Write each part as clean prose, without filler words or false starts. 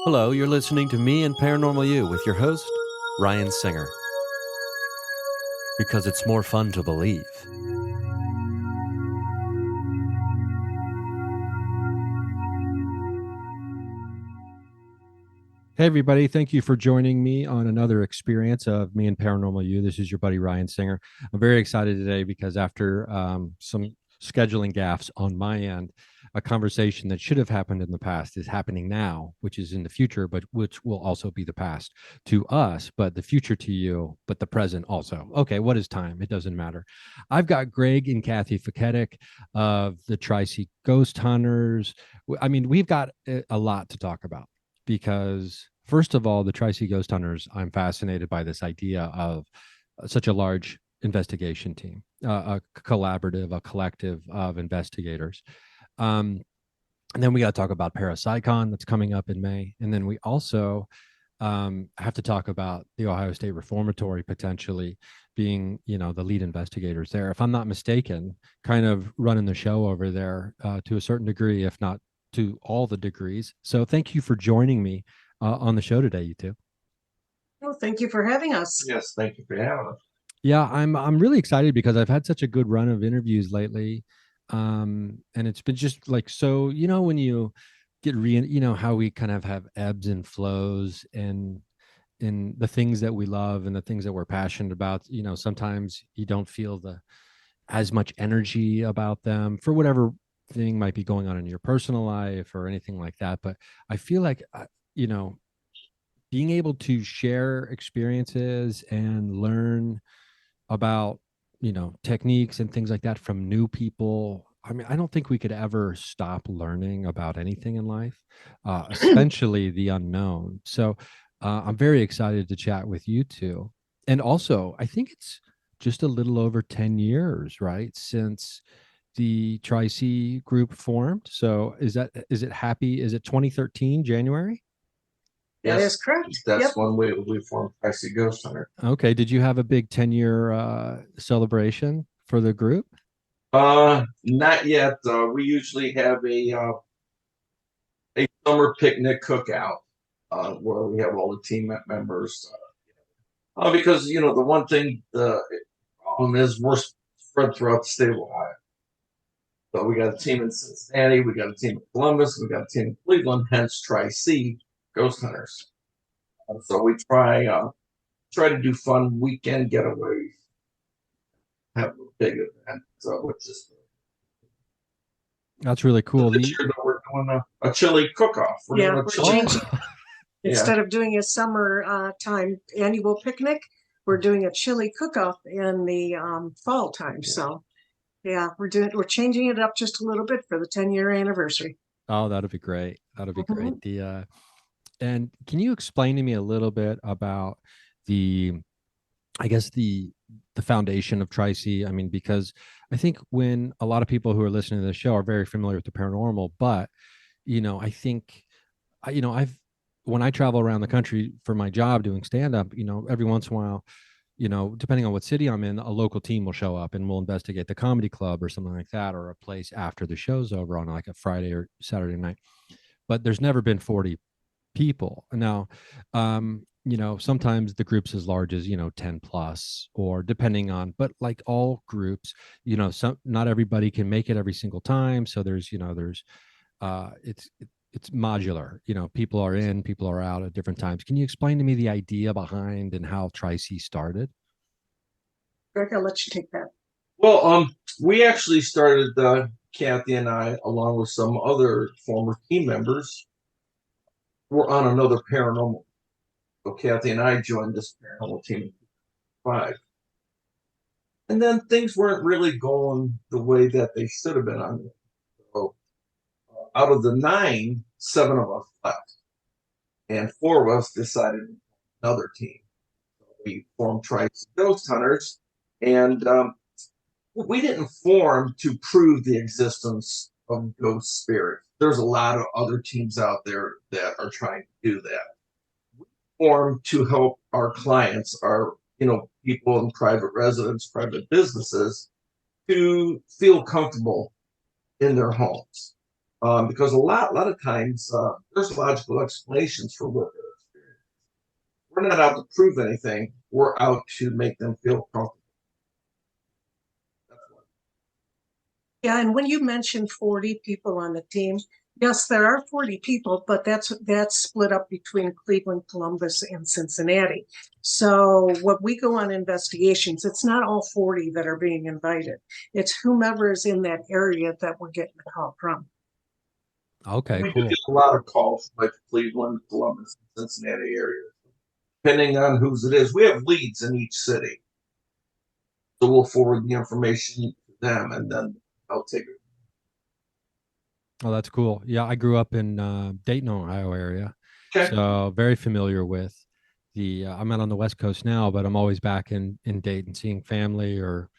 Hello, you're listening to Me and Paranormal You with your host, Ryan Singer. Because it's more fun to believe. Hey, everybody. Thank you for joining me on another experience of Me and Paranormal You. This is your buddy, Ryan Singer. I'm very excited today because after some scheduling gaffes on my end, a conversation that should have happened in the past is happening now, which is in the future, but which will also be the past to us, but the future to you, but the present also. Okay, what is time? It doesn't matter. I've got Greg and Katch Feketik of the Tri-C Ghost Hunters. I mean, we've got a lot to talk about because, first of all, the Tri-C Ghost Hunters, I'm fascinated by this idea of such a large investigation team, a collaborative, a collective of investigators. And then we got to talk about ParaPsyCon that's coming up in May. And then we also have to talk about the Ohio State Reformatory potentially being, the lead investigators there. If I'm not mistaken, kind of running the show over there to a certain degree, if not to all the degrees. So thank you for joining me on the show today, you two. Well, thank you for having us. Yes, thank you for having us. Yeah, I'm really excited because I've had such a good run of interviews lately. And it's been just like, so, when you get how we kind of have ebbs and flows and in the things that we love and the things that we're passionate about, sometimes you don't feel as much energy about them for whatever thing might be going on in your personal life or anything like that. But I feel like, being able to share experiences and learn about techniques and things like that from new people. I mean, I don't think we could ever stop learning about anything in life, especially the unknown. So I'm very excited to chat with you two. And also, I think it's just a little over 10 years, right, since the Tri-C group formed. So is it 2013 January? That is correct. That's Yep. one way we formed Tri-C Ghost Hunter. Okay. Did you have a big 10-year celebration for the group? Not yet. We usually have a summer picnic cookout where we have all the team members. Because the one thing, the problem is we're spread throughout the state of Ohio. So we got a team in Cincinnati, we got a team in Columbus, we got a team in Cleveland, hence Tri-C Ghost Hunters. So we try to do fun weekend getaways, have a big event, which is That's really cool. this year that we're doing a chili cook-off. We're changing. Oh. Instead of doing a summer time annual picnic, we're doing a chili cook-off in the fall time. Yeah. So we're changing it up just a little bit for the 10-year anniversary. Oh, that'd be great. That'd be great. And can you explain to me a little bit about the foundation of Tri-C? I mean, because I think when a lot of people who are listening to the show are very familiar with the paranormal, but I think when I travel around the country for my job doing stand-up, every once in a while, depending on what city I'm in, a local team will show up and we'll investigate the comedy club or something like that, or a place after the show's over on like a Friday or Saturday night. But there's never been 40 people. Now, sometimes the group's as large as, 10 plus, or depending on, but like all groups, not everybody can make it every single time. So there's it's modular, people are in, people are out at different times. Can you explain to me the idea behind and how Tri-C started? Greg, I'll let you take that. Well, we actually started, Kathy and I, along with some other former team members, we're on another paranormal. So Kathy and I joined this paranormal team in 5. And then things weren't really going the way that they should have been on. So out of the 9, 7 of us left. And 4 of us decided another team. So we formed Tri-C Ghost Hunters. And we didn't form to prove the existence of ghost spirits. There's a lot of other teams out there that are trying to do that. We formed to help our clients, our people in private residence, private businesses, to feel comfortable in their homes. because a lot of times there's logical explanations for what they're experiencing. We're not out to prove anything. We're out to make them feel comfortable. That's what. Yeah, and when you mentioned 40 people on the team, yes, there are 40 people, but that's split up between Cleveland, Columbus, and Cincinnati. So when we go on investigations, it's not all 40 that are being invited. It's whomever is in that area that we're getting the call from. Okay, We do cool. get a lot of calls from like Cleveland, Columbus, and Cincinnati areas. Depending on whose it is, we have leads in each city. So we'll forward the information to them and then I'll take it. Oh, that's cool. Yeah, I grew up in Dayton, Ohio area, Okay. so very familiar with the. I'm out on the West Coast now, but I'm always back in Dayton, seeing family, or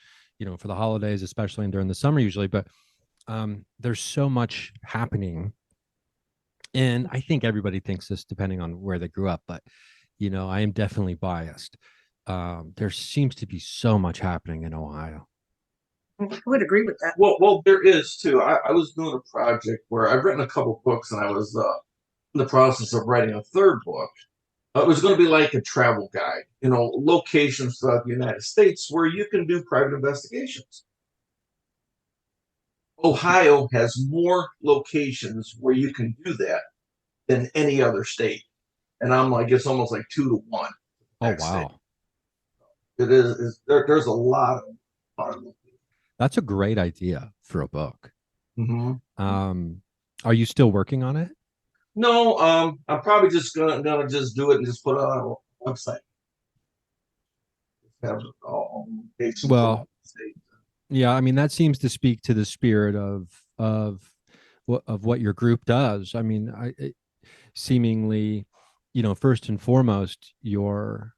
for the holidays, especially and during the summer usually. But there's so much happening, and I think everybody thinks this depending on where they grew up. But I am definitely biased. There seems to be so much happening in Ohio. I would agree with that. Well, there is too. I was doing a project where I've written a couple books, and I was in the process of writing a third book. It was going to be like a travel guide, locations throughout the United States where you can do private investigations. Ohio has more locations where you can do that than any other state, and I'm like, it's almost like 2 to 1. Oh wow, It is. There's a lot of that's a great idea for a book. mm-hmm. Are you still working on it? No, I'm probably just gonna just do it and just put it on a website. Have all Well, yeah, I mean that seems to speak to the spirit of what your group does. I mean, seemingly, first and foremost, you're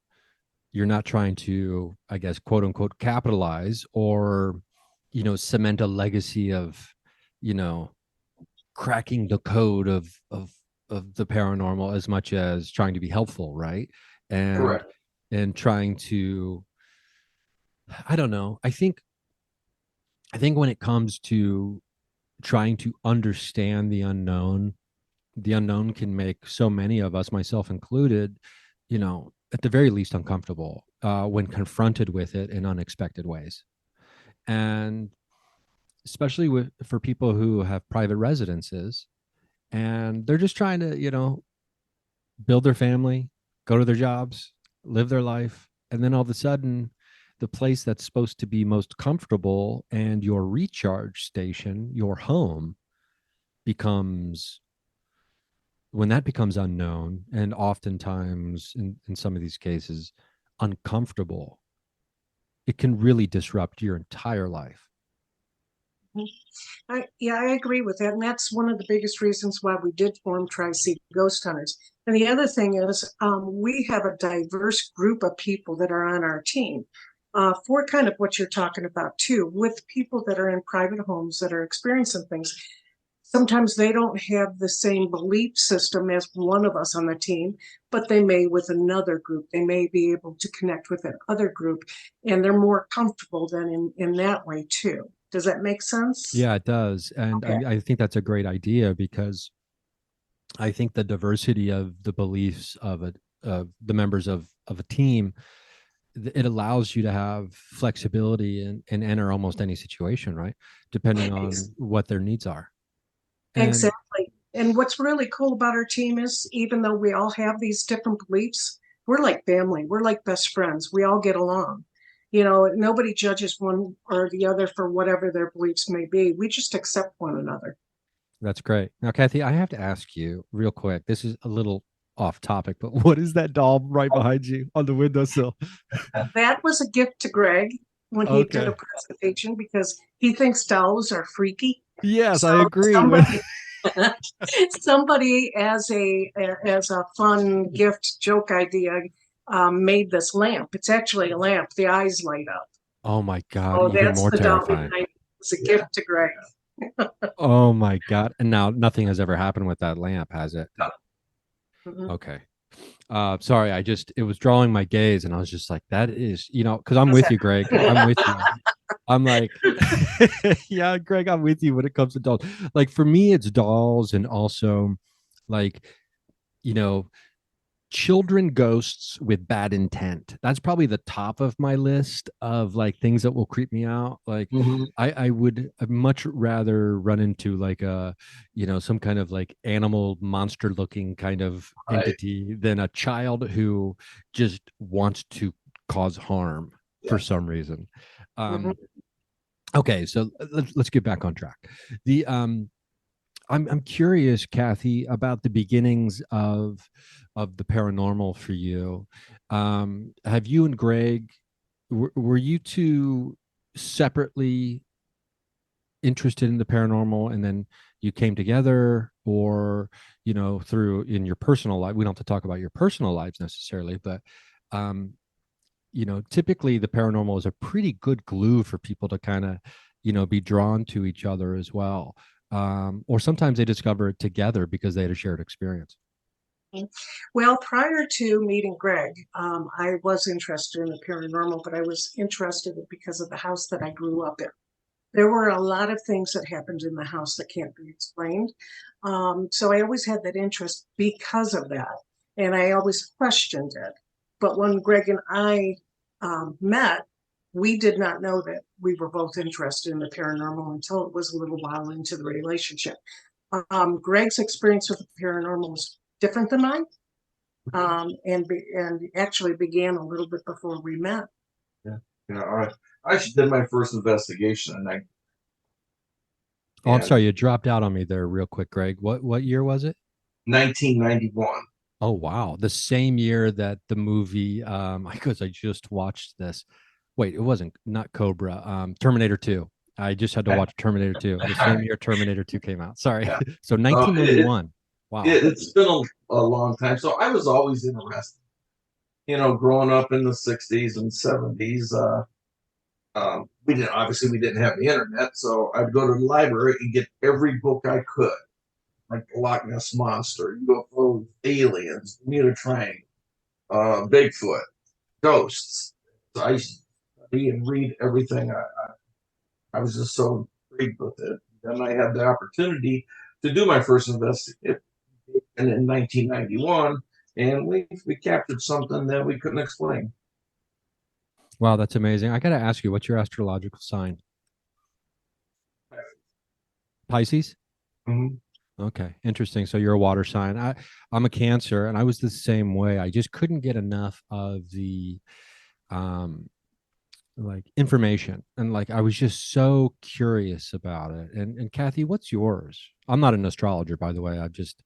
not trying to, I guess, quote unquote, capitalize or cement a legacy of cracking the code of the paranormal as much as trying to be helpful, right? And correct. and trying to, I don't know, I think when it comes to trying to understand the unknown can make so many of us, myself included, at the very least uncomfortable when confronted with it in unexpected ways. And especially for people who have private residences and they're just trying to, build their family, go to their jobs, live their life. And then all of a sudden, the place that's supposed to be most comfortable and your recharge station, your home, becomes when that becomes unknown and oftentimes in some of these cases uncomfortable, it can really disrupt your entire life. I agree with that. And that's one of the biggest reasons why we did form Tri-C Ghost Hunters. And the other thing is we have a diverse group of people that are on our team for kind of what you're talking about too, with people that are in private homes that are experiencing things. Sometimes they don't have the same belief system as one of us on the team, but they may with another group. They may be able to connect with that other group, and they're more comfortable then in that way too. Does that make sense? Yeah, it does. And Okay. I think that's a great idea because I think the diversity of the beliefs of the members of a team, it allows you to have flexibility and enter almost any situation, right? Depending on what their needs are. And Exactly. And what's really cool about our team is even though we all have these different beliefs, we're like family. We're like best friends. We all get along. Nobody judges one or the other for whatever their beliefs may be. We just accept one another. that's great. Now, Kathy, I have to ask you real quick. This is a little off topic, but what is that doll right behind you on the windowsill? That was a gift to Greg when he did a Okay. presentation because he thinks dolls are freaky. Yes, I So agree with. somebody as a fun gift joke idea made this lamp. It's actually a lamp. The eyes light up. Oh my God, Oh, even that's more the doll terrifying. behind it. It's a gift to Greg. Oh my God. And now nothing has ever happened with that lamp, has it? No. Mhm. Okay. Sorry, it was drawing my gaze, and I was just like, that is, because I'm How's with that? you, Greg. I'm with you. I'm like, yeah, Greg, I'm with you when it comes to dolls. Like for me, it's dolls, and also like, you know, children ghosts with bad intent. That's probably the top of my list of like things that will creep me out. Like Mhm. I would much rather run into like a, some kind of like animal monster looking kind of Right. entity than a child who just wants to cause harm for Yeah. some reason. Mhm. Okay, so let's get back on track. The I'm curious, Kathy, about the beginnings of the paranormal for you. Have you and Greg were you two separately interested in the paranormal, and then you came together, or through in your personal life? We don't have to talk about your personal lives necessarily, but um, typically the paranormal is a pretty good glue for people to kind of, be drawn to each other as well. Or sometimes they discover it together because they had a shared experience. Well, prior to meeting Greg, I was interested in the paranormal, but I was interested because of the house that I grew up in. There were a lot of things that happened in the house that can't be explained. So I always had that interest because of that. And I always questioned it. But when Greg and I met, we did not know that we were both interested in the paranormal until it was a little while into the relationship. Greg's experience with the paranormal was different than mine, and actually began a little bit before we met. Yeah. Yeah. All right. I actually did my first investigation Oh, I'm and sorry, you dropped out on me there real quick, Greg. What year was it? 1991. Oh wow, the same year that the movie because I just watched this. Wait, it wasn't not Cobra, Terminator 2. I just had to watch Terminator 2. The same year Terminator 2 came out. Sorry. Yeah. So Uh, it, 1991. Wow. it's been a long time. So I was always interested, growing up in the 60s and 70s. We didn't have the internet, so I'd go to the library and get every book I could, like the Loch Ness Monster, UFOs, aliens, Bermuda Triangle, Bigfoot, ghosts. So I used to study and read everything. I was just so intrigued with it. Then I had the opportunity to do my first investigation in 1991, and we captured something that we couldn't explain. Wow, that's amazing. I got to ask you, what's your astrological sign? Pisces? Mhm. Okay, interesting. So you're a water sign. I'm a Cancer, and I was the same way. I just couldn't get enough of the um like information, and like I was just so curious about it. And Kathy, what's yours? I'm not an astrologer, by the way. I just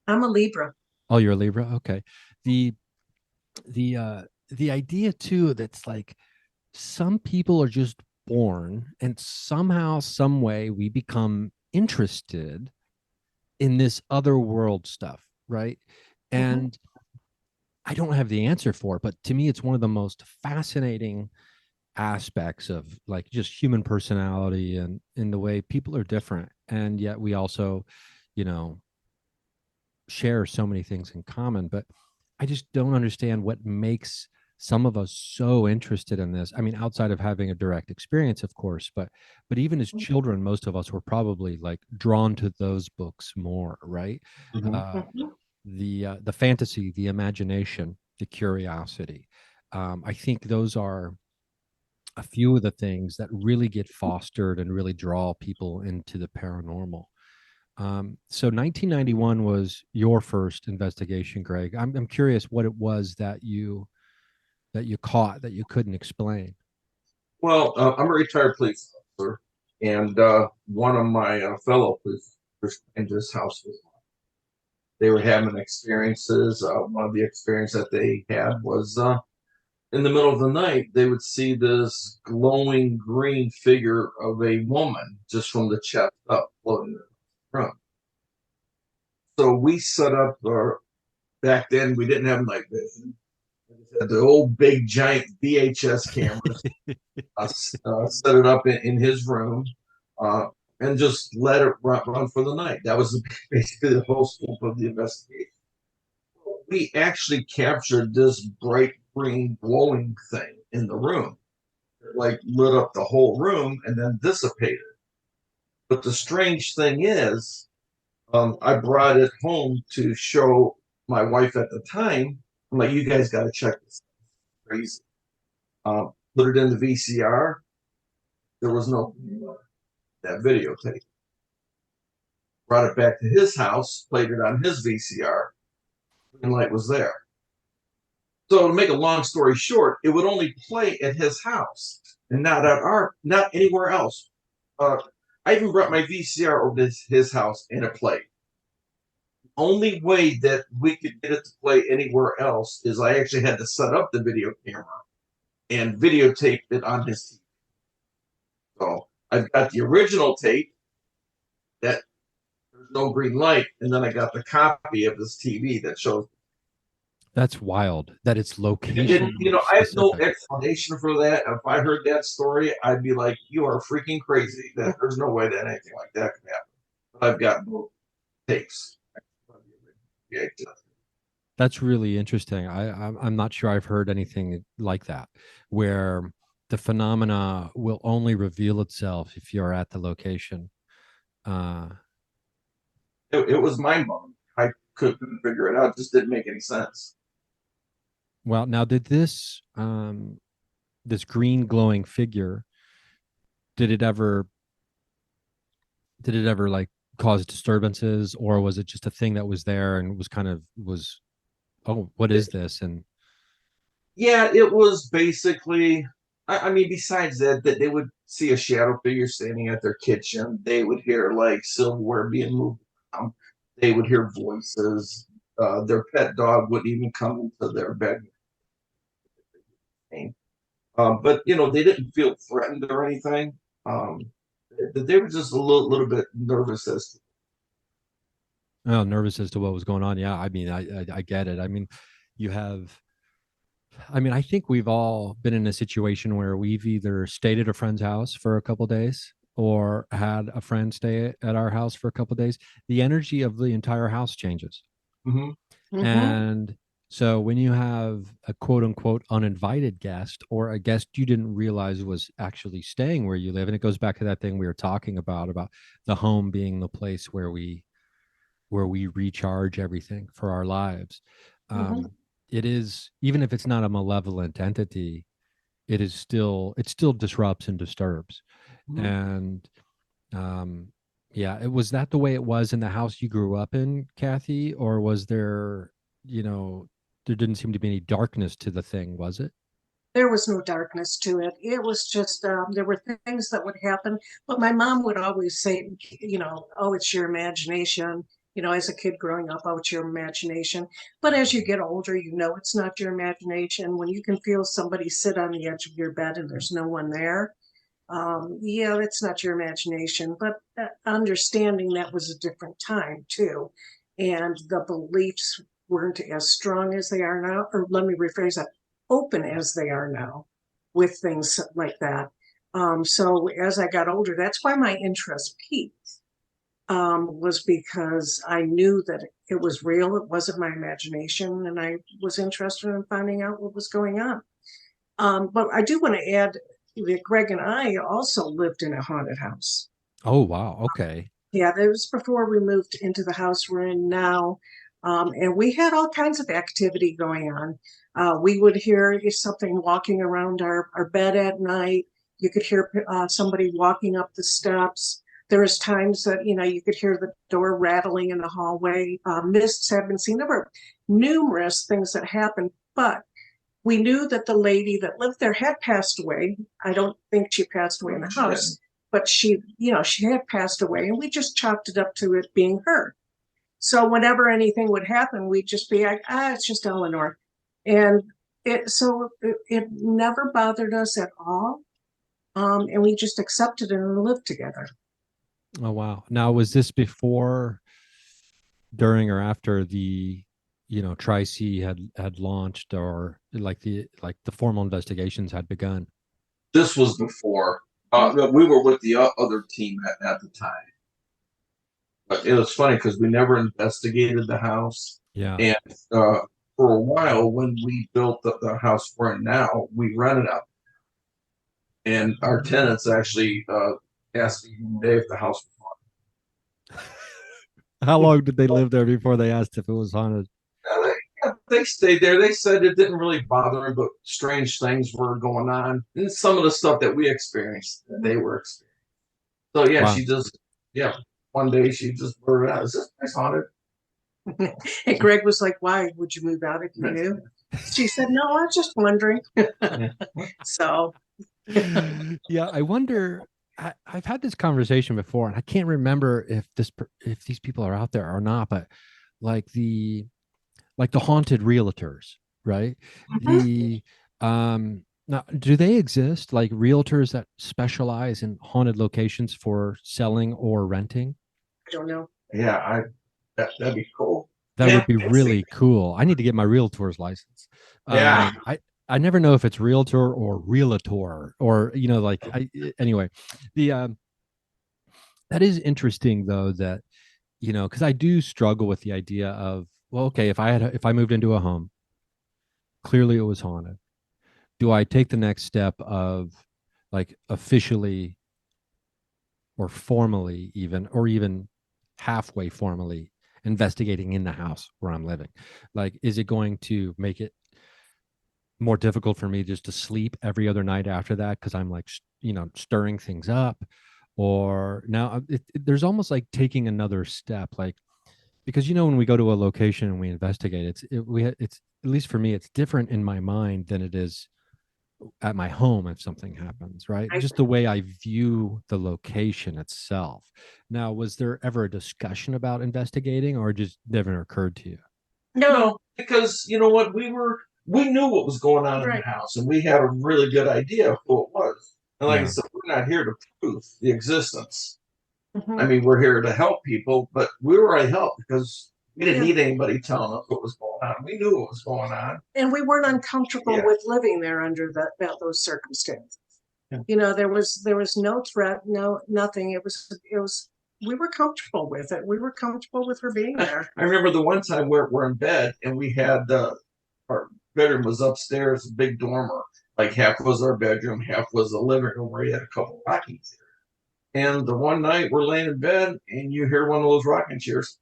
I'm a Libra. Oh, you're a Libra. Okay. The the idea too that's like some people are just born, and somehow, some way, we become interested in this other world stuff, right? Mhm. And I don't have the answer for it, but to me, it's one of the most fascinating aspects of like just human personality and in the way people are different. And yet we also, you know, share so many things in common. But I just don't understand what makes some of us so interested in this. I mean, outside of having a direct experience, of course, but even as children, most of us were probably like drawn to those books more, right? Mhm. Uh, Mhm. the fantasy, the imagination, the curiosity. I think those are a few of the things that really get fostered and really draw people into the paranormal. So 1991 was your first investigation, Greg. I'm curious what it was that you caught that you couldn't explain. Well, I'm a retired police officer, and one of my fellow police officers in this house was. They were having experiences. One of the experiences that they had was in the middle of the night, they would see this glowing green figure of a woman just from the chest up floating in the room. So we set up, back then, we didn't have night vision. We had the old big giant VHS cameras, set it up in his room, uh, and just let it run for the night. That was basically the whole scope of the investigation. we actually captured this bright green glowing thing in the room. It like lit up the whole room and then dissipated. But the strange thing is, I brought it home to show my wife at the time. I'm like, you guys got to check this. Crazy. Put it in the VCR. There was no that videotape. Brought it back to his house, played it on his VCR. Green light was there. So to make a long story short, it would only play at his house and not anywhere else. I even brought my VCR over to his house and it played. Only way that we could get it to play anywhere else is I actually had to set up the video camera and videotape it on his TV. So I've got the original tape that there's no green light, and then I got the copy of this TV that shows. That's wild that it's location. And, I have no explanation for that. If I heard that story, I'd be like, you are freaking crazy. That there's no way that anything like that could happen. But I've got both tapes. That's really interesting. I'm not sure I've heard anything like that, where the phenomena will only reveal itself if you're at the location. It was mind-blowing. I couldn't figure it out. It just didn't make any sense. Well, now did this this green glowing figure, did it ever like cause disturbances, or was it just a thing that was there and was oh, what is this? And yeah, it was basically, I mean, besides that they would see a shadow figure standing at their kitchen. They would hear like silverware being moved around. They would hear voices. Their pet dog wouldn't even come into their bed. But they didn't feel threatened or anything. They were just a little bit nervous nervous as to what was going on. Yeah, I mean, I get it. I mean, I think we've all been in a situation where we've either stayed at a friend's house for a couple days or had a friend stay at our house for a couple days. The energy of the entire house changes. Mm-hmm. Mm-hmm. And so when you have a quote unquote uninvited guest, or a guest you didn't realize was actually staying where you live, and it goes back to that thing we were talking about the home being the place where we recharge everything for our lives. Mm-hmm. It is, even if it's not a malevolent entity, it still disrupts and disturbs. Mm-hmm. And yeah, it was that the way it was in the house you grew up in, Kathy, or was there, there didn't seem to be any darkness to the thing, was it? There was no darkness to it. It was just, there were things that would happen. But my mom would always say, oh, it's your imagination. As a kid growing up, oh, it's your imagination. But as you get older, it's not your imagination. When you can feel somebody sit on the edge of your bed and there's no one there, yeah, that's not your imagination. But understanding that was a different time, too. And the beliefs weren't as strong as they are now. Or let me rephrase that, open as they are now with things like that. So as I got older, that's why my interest peaked. Was because I knew that it was real. It wasn't my imagination, and I was interested in finding out what was going on. But I do want to add that Greg and I also lived in a haunted house. Oh, wow. Okay. Yeah, that was before we moved into the house we're in now. And we had all kinds of activity going on. We would hear something walking around our bed at night. You could hear somebody walking up the steps. There was times that, you could hear the door rattling in the hallway. Mists had been seen. There were numerous things that happened, but we knew that the lady that lived there had passed away. I don't think she passed away in the house, but she had passed away, and we just chalked it up to it being her. So whenever anything would happen, we'd just be like, it's just Eleanor. And it never bothered us at all. And we just accepted it and lived together. Oh, wow. Now, was this before, during, or after the, Tri-C had launched, or like the formal investigations had begun? This was before. We were with the other team at the time. But it was funny because we never investigated the house. Yeah. And for a while, when we built the house we're in now, we rented out. And our tenants actually asked me one day if the house was How long did they live there before they asked if it was haunted? haunted. They stayed there. They said it didn't really bother them, but strange things were going on. And some of the stuff that we experienced, they were experiencing. So yeah, Wow. she just, yeah, one day she just blurted out, "Is this place haunted?" And Greg was like, "Why would you move out if you knew?" She said, "No, I was just wondering." So Yeah, I wonder. I've had this conversation before, and I can't remember if these people are out there or not. But like the haunted realtors, right? The now, do they exist? Like realtors that specialize in haunted locations for selling or renting? I don't know. Yeah, that'd be cool. That Yeah, would be really cool. I need to get my realtor's license. yeah. I never know if it's realtor or realtor or like anyway. The that is interesting though that because I do struggle with the idea of, well, okay, if I moved into a home, clearly it was haunted. Do I take the next step of like officially or formally even or even halfway formally investigating in the house where I'm living? Like, is it going to make it more difficult for me just to sleep every other night after that because I'm like stirring things up? Or now there's almost like taking another step, like, because when we go to a location and we investigate, it's at least for me, it's different in my mind than it is at my home if something happens, right? I Just the way I view the location itself. Now, was there ever a discussion about investigating, or just never occurred to you? No, because you know what, we knew what was going on in the right. house, and we had a really good idea of who it was. And like I Yeah. said, we're not here to prove the existence. I Mhm. mean, we're here to help people, but we were already helped because we didn't Yeah. need anybody telling us what was going on. We knew what was going on. And we weren't uncomfortable Yeah. with living there under those circumstances. Yeah. There was no threat, no nothing. It was we were comfortable with it. We were comfortable with her being there. I remember the one time we're in bed and we had our bedroom was upstairs, a big dormer. Like half was our bedroom, half was the living room where you had a couple rocking chairs. And the one night we're laying in bed and you hear one of those rocking chairs.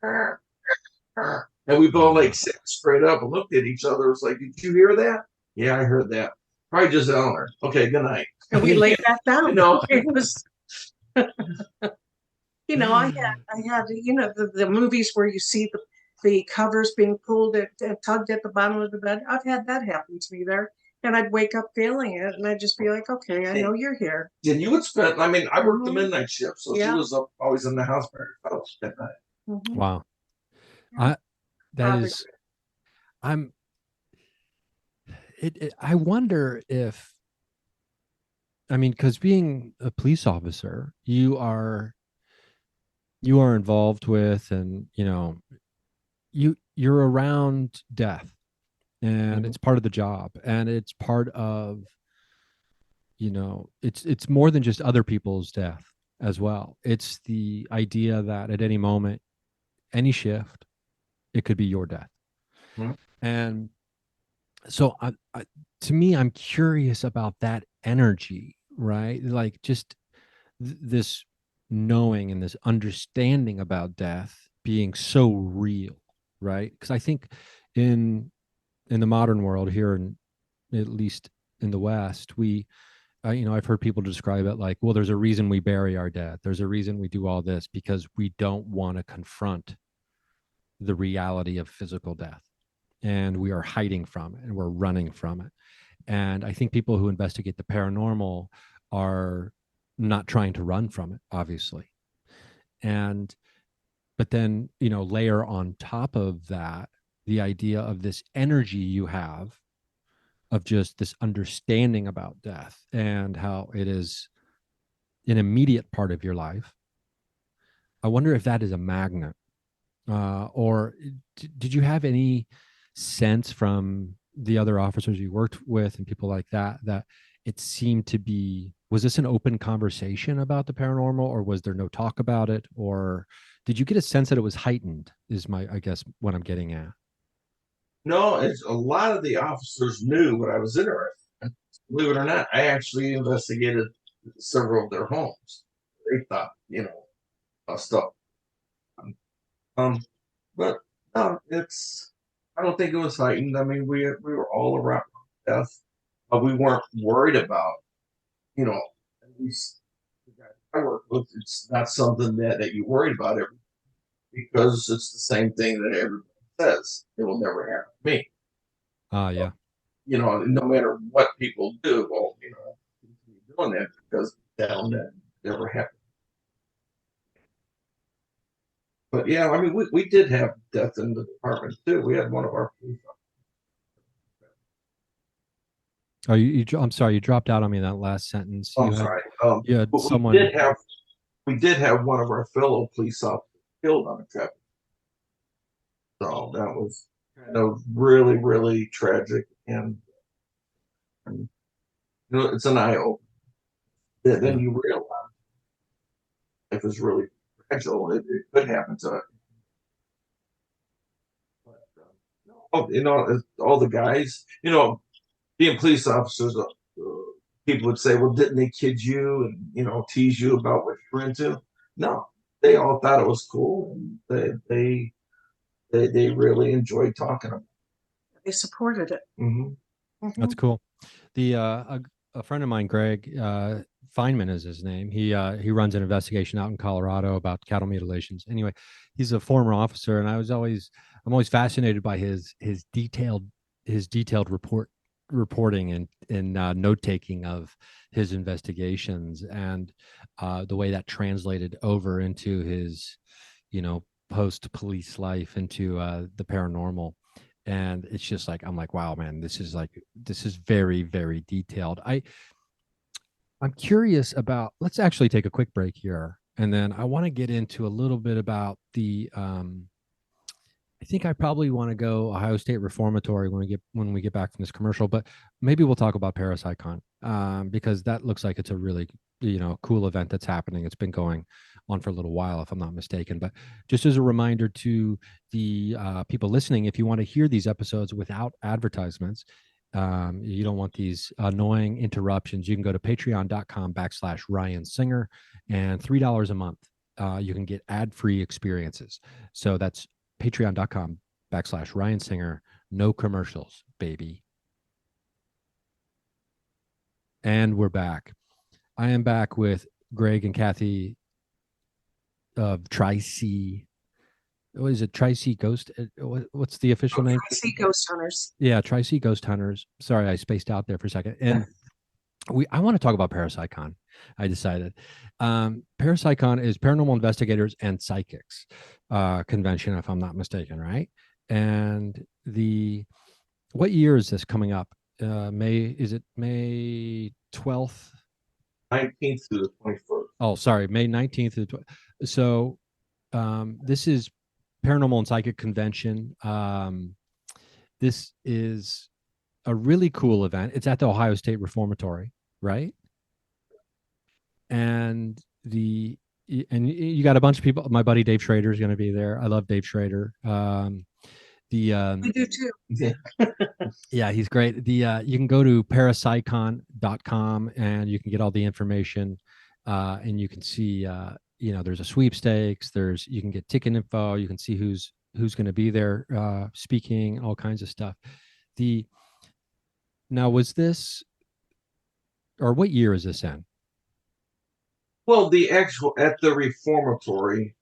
And we both like sat straight up and looked at each other. It was like, "Did you hear that?" "Yeah, I heard that." "Probably just Eleanor." "Okay, good night." And we laid that down. You know? It was I had the movies where you see the covers being pulled and tugged at the bottom of the bed. I've had that happen to me there. And I'd wake up feeling it and I'd just be like, "Okay, I know you're here." And you would spend, I mean, I worked the Mhm. midnight shift, so she Yeah. was up always in the house by herself at night. Mhm. Wow. I that Probably. is I'm I wonder if, I mean, because being a police officer, you are involved with, and you're around death, and Mhm. it's part of the job, and it's part of, it's more than just other people's death as well. It's the idea that at any moment, any shift, it could be your death. Mhm. And so to me, I'm curious about that energy, right? Like just this knowing and this understanding about death being so real, right? Because I think in the modern world here, in at least in the West, I've heard people describe it like, well, there's a reason we bury our dead. There's a reason we do all this because we don't want to confront the reality of physical death, and we are hiding from it and we're running from it. And I think people who investigate the paranormal are not trying to run from it, obviously. And but then, layer on top of that the idea of this energy you have of just this understanding about death and how it is an immediate part of your life. I wonder if that is a magnet, or did you have any sense from the other officers you worked with and people like that it seemed to be, was this an open conversation about the paranormal, or was there no talk about it, or did you get a sense that it was heightened, is my, I guess, what I'm getting at? No, it's a lot of the officers knew what I was interested in. Believe it or not, I actually investigated several of their homes. They thought, stuff. Um, but no, I don't think it was heightened. I mean, we were all around death. We weren't worried about, at least the guy I work with. It's not something that you worried about because it's the same thing that everybody says. It will never happen to me. Yeah. No matter what people do, well, continue doing that because that'll never happen. But yeah, I mean, we did have death in the department too. We had one of our police. Oh, I'm sorry, you dropped out on me in that last sentence. I'm sorry. You had But someone. we did have one of our fellow police officers killed on a traffic. So that was really, really tragic, and it's an eye opener. Then you realize life is really fragile. It could happen to it. All the guys, being police officers, people would say, well, didn't they kid you and, tease you about what you're into? No, they all thought it was cool. And they really enjoyed talking about They supported it. it. Mm-hmm. That's cool. The a friend of mine, Greg Feynman is his name. He runs an investigation out in Colorado about cattle mutilations. Anyway, he's a former officer, and I'm always fascinated by his detailed reporting and note taking of his investigations, and the way that translated over into his post police life, into the paranormal. And it's just like, I'm like, wow, man, this is very, very detailed. I'm curious about, let's actually take a quick break here, and then I want to get into a little bit about the I think I probably want to go Ohio State Reformatory when we get back from this commercial, but maybe we'll talk about ParaPsyCon, because that looks like it's a really cool event that's happening. It's been going on for a little while, if I'm not mistaken. But just as a reminder to the people listening, if you want to hear these episodes without advertisements, you don't want these annoying interruptions, you can go to patreon.com/Ryan Singer, and $3 a month. You can get ad-free experiences. So that's patreon.com/Ryan Singer. No commercials, baby. And we're back. I am back with Greg and Kathy of Tri-C. What is it? Tri-C Ghost? What's the official name? Tri-C Ghost Hunters. Yeah, Tri-C Ghost Hunters. Sorry, I spaced out there for a second. And I want to talk about ParaPsyCon. I decided. ParaPsyCon is Paranormal Investigators and Psychics convention, if I'm not mistaken, right? And what year is this coming up? Is it May 12th? 19th to the 21st. Oh, sorry, May 19th to the 20th. So this is Paranormal and Psychic Convention. This is a really cool event. It's at the Ohio State Reformatory, right? And you got a bunch of people. My buddy Dave Schrader is going to be there. I love Dave Schrader. We do too. Yeah, he's great. You can go to parapsycon.com and you can get all the information, and you can see there's a sweepstakes, you can get ticket info, you can see who's going to be there speaking, all kinds of stuff. Now, was this, or what year is this in? Well, at the Reformatory,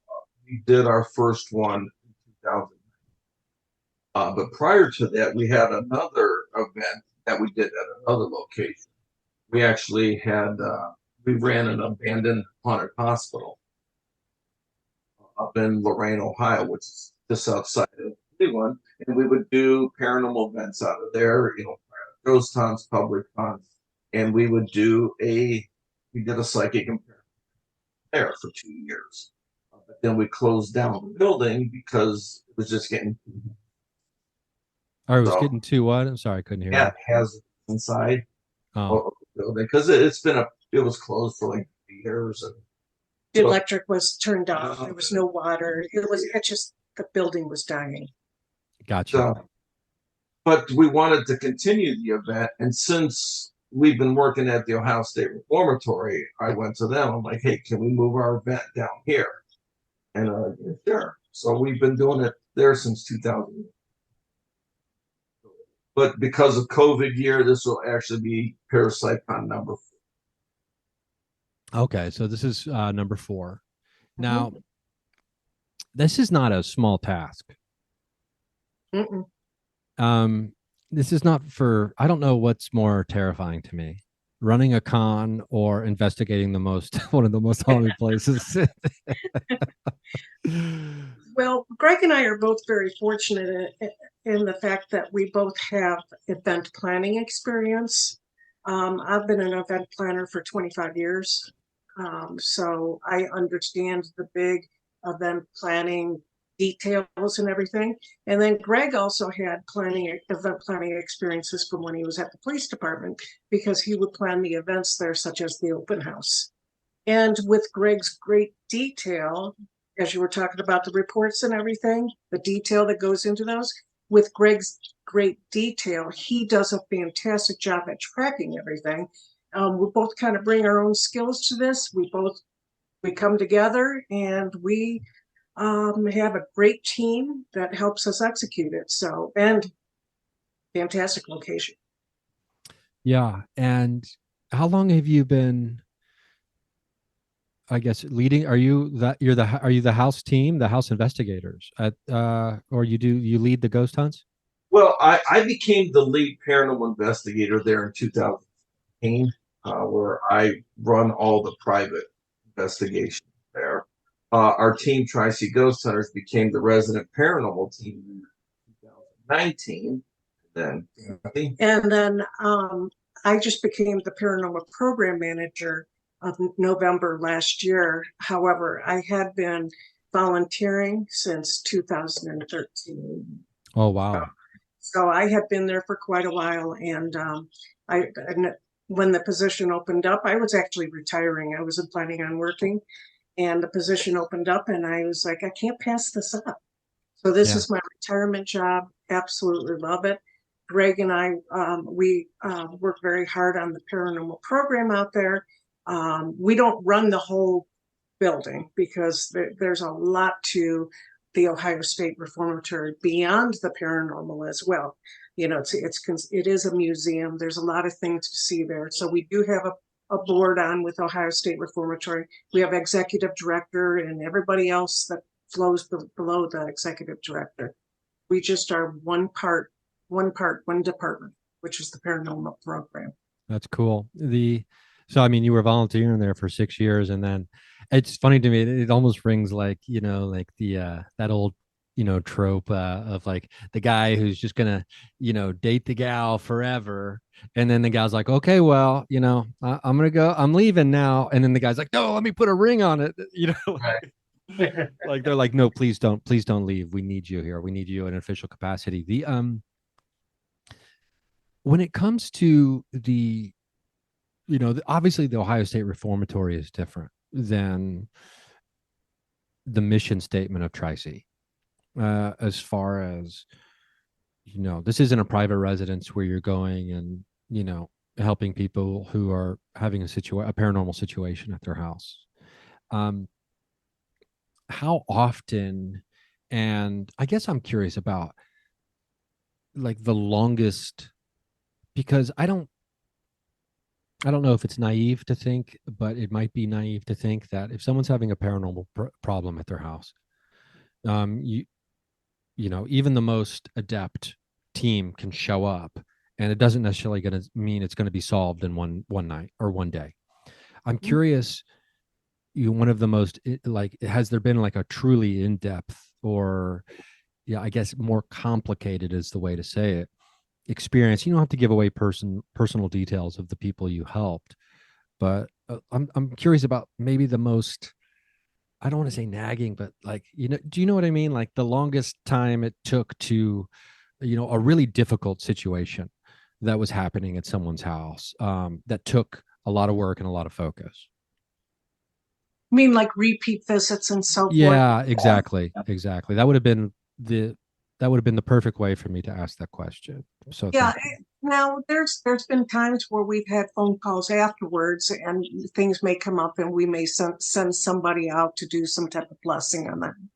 we did our first one in 2000. But prior to that, we had another event that we did at another location. We actually we ran an abandoned haunted hospital up in Lorain, Ohio, which is just outside of Cleveland. And we would do paranormal events out of there, ghost hunts, public hunts. And we did a psychic impairment there for 2 years. But then we closed down the building because it was just getting. Or it was getting too what? I'm sorry, I couldn't hear. Yeah, it has inside of the building because it was closed for like years. And the electric was turned off. There was no water. The building was dying. Gotcha. but we wanted to continue the event. And since we've been working at the Ohio State Reformatory, I went to them. I'm like, hey, can we move our event down here? And sure. So we've been doing it there since 2000. But because of COVID year, this will actually be ParaPsyCon number 4. Okay, so this is number 4. Now, this is not a small task. Mm-mm. This is not for, I don't know what's more terrifying to me, running a con or investigating one of the most haunted places. Well, Greg and I are both very fortunate in the fact that we both have event planning experience. I've been an event planner for 25 years. So I understand the big event planning details and everything. And then Greg also had event planning experiences from when he was at the police department, because he would plan the events there, such as the open house. And with Greg's great detail, as you were talking about the reports and everything, the detail that goes into those, with Greg's great detail, he does a fantastic job at tracking everything. We both kind of bring our own skills to this. We come together and we have a great team that helps us execute it. So, and fantastic location. Yeah. And how long have you been, I guess, leading? Are you the house team, the house investigators at, or you lead the ghost hunts? Well, I became the lead paranormal investigator there in 2018, where I run all the private investigations there. Our team, Tri-C Ghost Hunters, became the resident paranormal team in 2019. And then I just became the paranormal program manager of November last year. However, I had been volunteering since 2013. Oh, wow. So I had been there for quite a while, and when the position opened up, I was actually retiring. I wasn't planning on working, and the position opened up, and I was like, I can't pass this up. So this is my retirement job. Absolutely love it. Greg and I, we work very hard on the paranormal program out there. We don't run the whole building because there's a lot to the Ohio State Reformatory beyond the paranormal as well. You know, it is a museum. There's a lot of things to see there. So we do have a board on with Ohio State Reformatory. We have executive director and everybody else that flows below the executive director. We just are one department, which is the paranormal program. That's cool. So I mean, you were volunteering there for 6 years, and then it's funny to me. It almost rings like, like the that old trope of like the guy who's just gonna date the gal forever, and then the gal's like, okay, well, I'm gonna go, I'm leaving now, and then the guy's like, no, let me put a ring on it, Right. like they're like, no, please don't leave, we need you here, we need you in official capacity. When it comes to obviously the Ohio State Reformatory is different than the mission statement of Tri-C. As far as, this isn't a private residence where you're going and, helping people who are having a paranormal situation at their house. How often, and I guess I'm curious about like the longest, because I don't know if it's naive to think, but it might be naive to think that if someone's having a paranormal problem at their house, even the most adept team can show up, and it doesn't necessarily going to mean it's going to be solved in one night or one day. I'm curious, one of the most, has there been like a truly in-depth, or I guess more complicated is the way to say it, experience? You don't have to give away personal details of the people you helped, but I'm curious about maybe the most, I don't want to say nagging, but like, do you know what I mean? Like the longest time it took to, a really difficult situation that was happening at someone's house, that took a lot of work and a lot of focus. I mean, like repeat visits and so forth. Yeah, exactly. That would have been that would have been the perfect way for me to ask that question. So Yeah. thank you. Now there's been times where we've had phone calls afterwards, and things may come up, and we may send somebody out to do some type of blessing on them,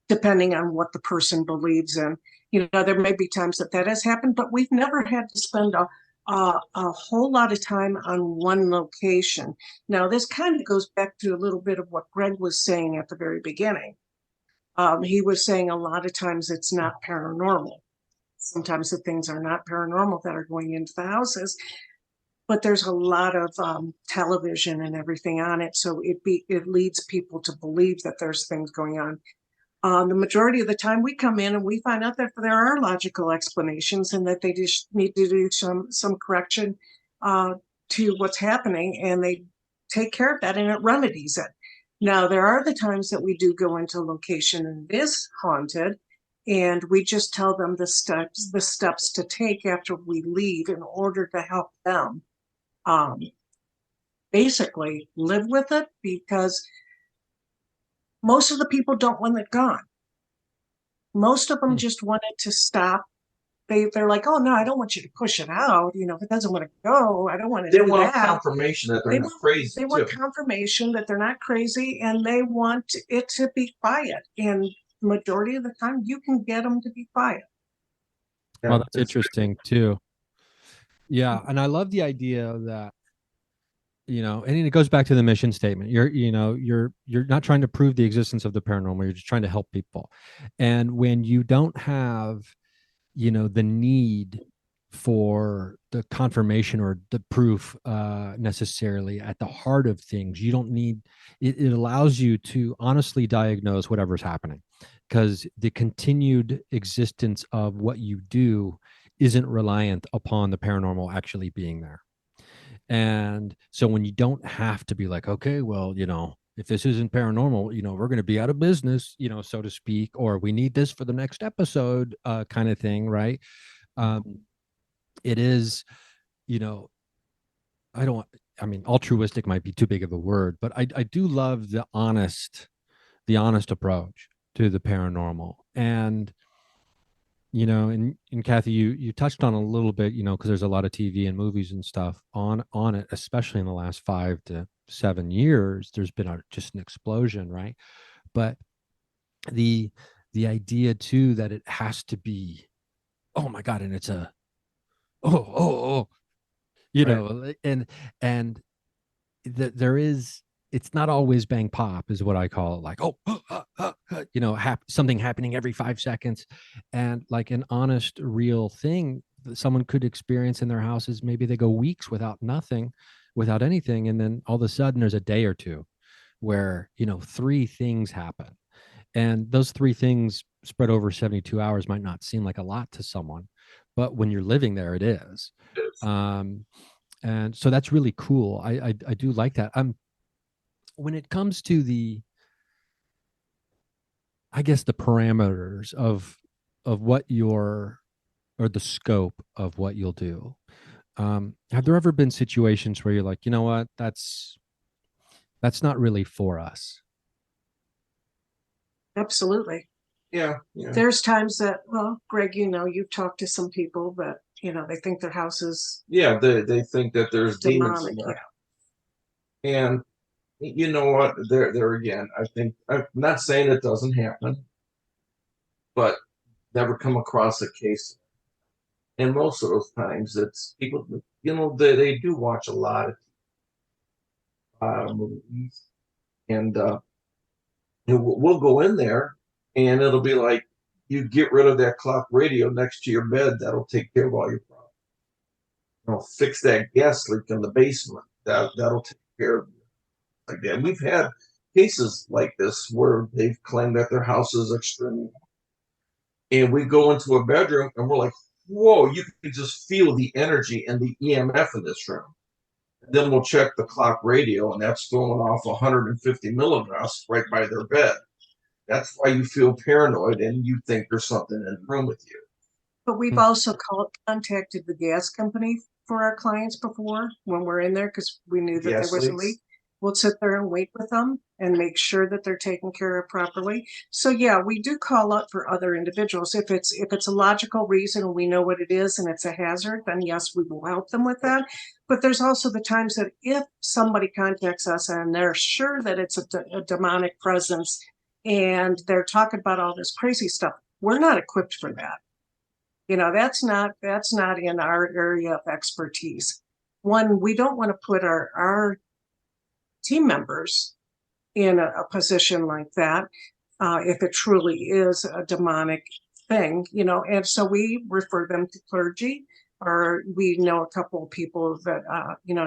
depending on what the person believes in. There may be times that has happened, but we've never had to spend a whole lot of time on one location. Now, this kind of goes back to a little bit of what Greg was saying at the very beginning. He was saying a lot of times it's not paranormal. Sometimes the things are not paranormal that are going into the houses, but there's a lot of television and everything on it, so it leads people to believe that there's things going on. The majority of the time we come in and we find out that there are logical explanations, and that they just need to do some correction to what's happening, and they take care of that, and it remedies it. Now, there are the times that we do go into a location and it is haunted, and we just tell them the steps to take after we leave in order to help them basically live with it, because most of the people don't want it gone. Most of them just want it to stop. They're like, oh no, I don't want you to push it out. If it doesn't want to go, I don't want to do that. They want confirmation that they're not crazy. They want confirmation that they're not crazy, and they want it to be quiet. And the majority of the time, you can get them to be quiet. Yeah, well, that's interesting too. Yeah, and I love the idea that, and it goes back to the mission statement. You're not trying to prove the existence of the paranormal. You're just trying to help people. And when you don't have, the need for the confirmation or the proof necessarily at the heart of things, you don't need it. It allows you to honestly diagnose whatever's happening, because the continued existence of what you do isn't reliant upon the paranormal actually being there. And so when you don't have to be like, okay, well, if this isn't paranormal, we're going to be out of business, so to speak, or we need this for the next episode, kind of thing, right? It is, altruistic might be too big of a word, but I do love the honest approach to the paranormal. And and Kathy, you touched on a little bit, because there's a lot of TV and movies and stuff on it, especially in the last 5 to 7 years. There's been just an explosion, right? But the idea too that it has to be, oh my God, and it's a right. and there is, it's not always bang pop is what I call it, like something happening every 5 seconds, and like an honest real thing that someone could experience in their houses. Maybe they go weeks without anything, and then all of a sudden there's a day or two where 3 things happen, and those 3 things spread over 72 hours might not seem like a lot to someone, but when you're living there, it is. And so that's really cool. I do like that. When it comes to the parameters of what or the scope of what you'll do, have there ever been situations where you're like, you know what, that's not really for us? Absolutely. Yeah. There's times that, well, Greg, you've talked to some people that, they think their house is. Yeah, they think that there's demons demonic. in there. Yeah. And you know what? There again, I think, I'm not saying it doesn't happen, but never come across a case. And most of those times, it's people, they do watch a lot of movies, and we'll go in there, and it'll be like, you get rid of that clock radio next to your bed, that'll take care of all your problems. Fix that gas leak in the basement, that'll take care of you. Like that. We've had cases like this where they've claimed that their house is extremely, and we go into a bedroom and we're like, whoa, you can just feel the energy and the EMF in this room. And then we'll check the clock radio, and that's throwing off 150 milligrams right by their bed. That's why you feel paranoid and you think there's something in the room with you. But we've also contacted the gas company for our clients before when we're in there, because we knew that there was a leak. we'll sit there and wait with them and make sure that they're taken care of properly. So yeah, we do call up for other individuals. If it's a logical reason and we know what it is and it's a hazard, then yes, we will help them with that. But there's also the times that if somebody contacts us and they're sure that it's a demonic presence and they're talking about all this crazy stuff, we're not equipped for that. That's not in our area of expertise. One, we don't want to put our team members in a position like that if it truly is a demonic thing, and so we refer them to clergy, or we know a couple of people that